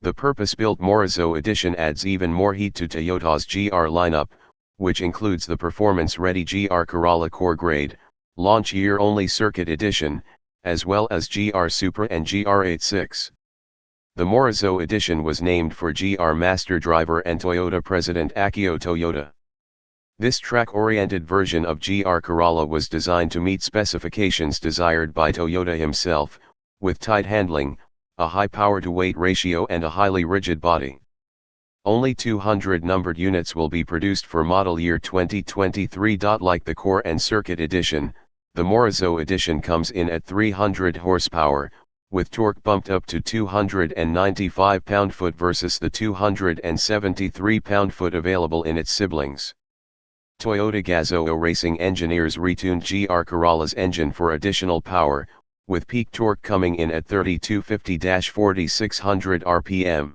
The purpose-built MORIZO Edition adds even more heat to Toyota's GR lineup, which includes the performance-ready GR Corolla Core Grade, launch year-only Circuit Edition, as well as GR Supra and GR86. The MORIZO Edition was named for GR Master Driver and Toyota President Akio Toyoda. This track-oriented version of GR Corolla was designed to meet specifications desired by Toyota himself, with tight handling, a high power-to-weight ratio and a highly rigid body. Only 200 numbered units will be produced for model year 2023. Like the Core and Circuit Edition, the MORIZO Edition comes in at 300 horsepower, with torque bumped up to 295 pound-foot versus the 273 pound-foot available in its siblings. Toyota Gazoo racing engineers retuned GR Corolla's engine for additional power, with peak torque coming in at 3250-4600 rpm.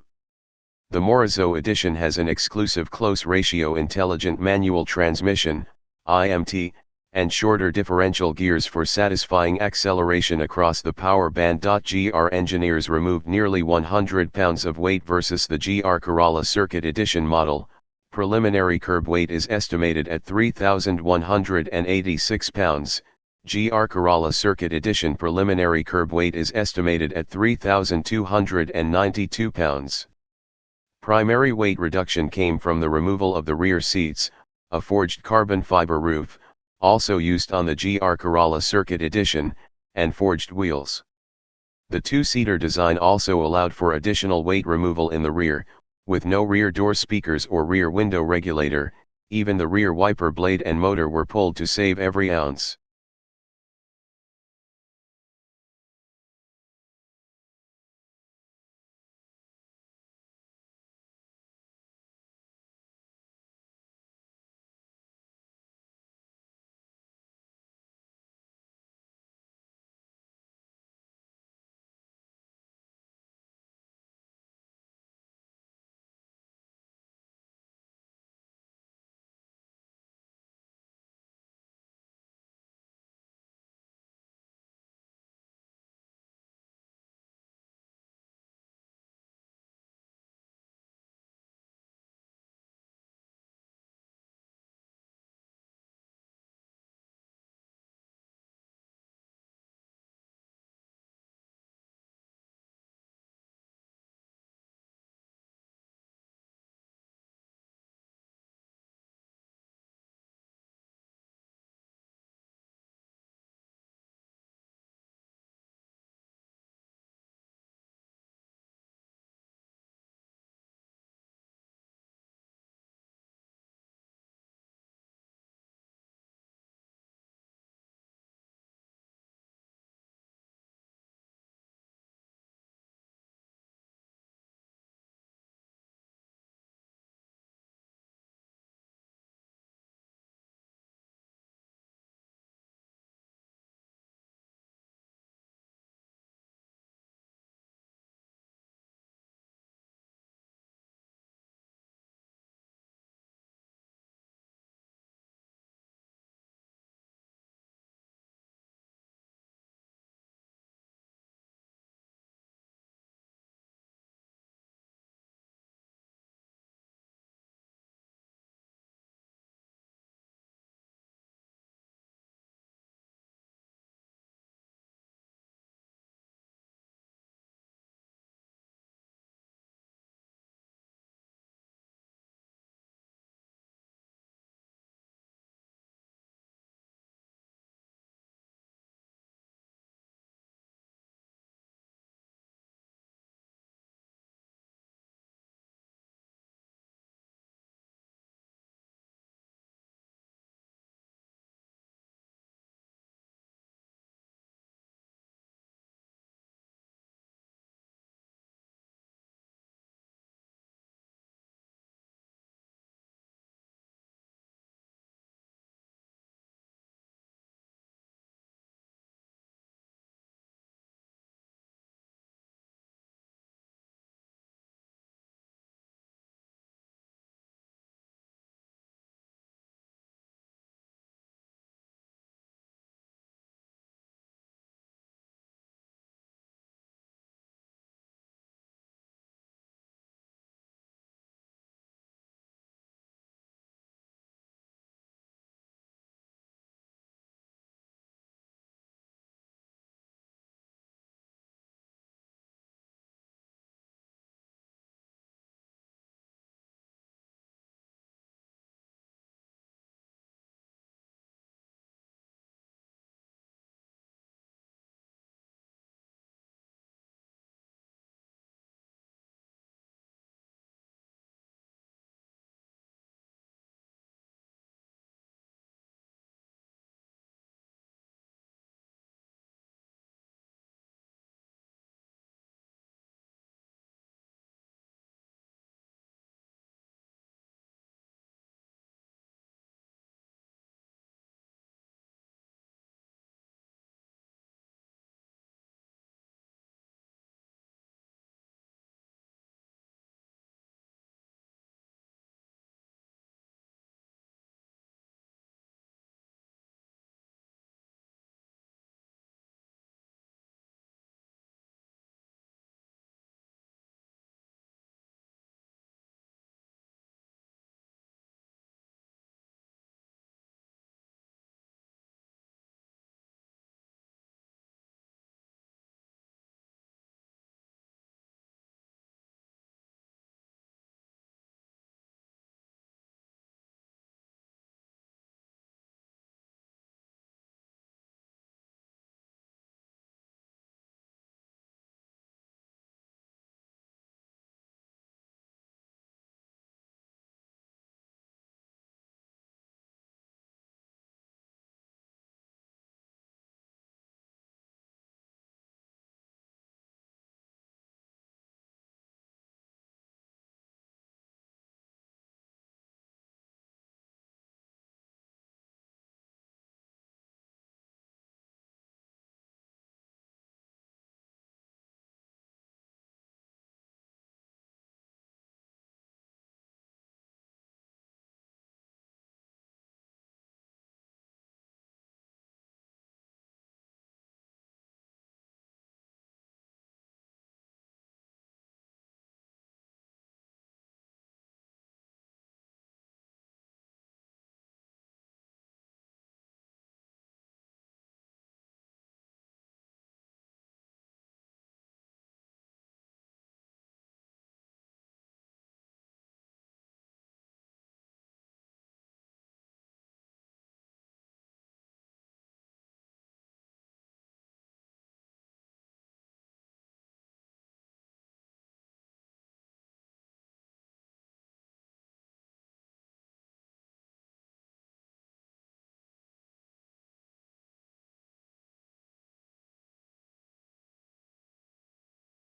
The MORIZO Edition has an exclusive close-ratio intelligent manual transmission, IMT, and shorter differential gears for satisfying acceleration across the power band. GR engineers removed nearly 100 pounds of weight versus the GR Corolla Circuit Edition model. Preliminary curb weight is estimated at 3,186 pounds. GR Corolla Circuit Edition preliminary curb weight is estimated at 3,292 pounds. Primary weight reduction came from the removal of the rear seats, a forged carbon fiber roof, also used on the GR Corolla Circuit Edition, and forged wheels. The two-seater design also allowed for additional weight removal in the rear, with no rear door speakers or rear window regulator. Even the rear wiper blade and motor were pulled to save every ounce.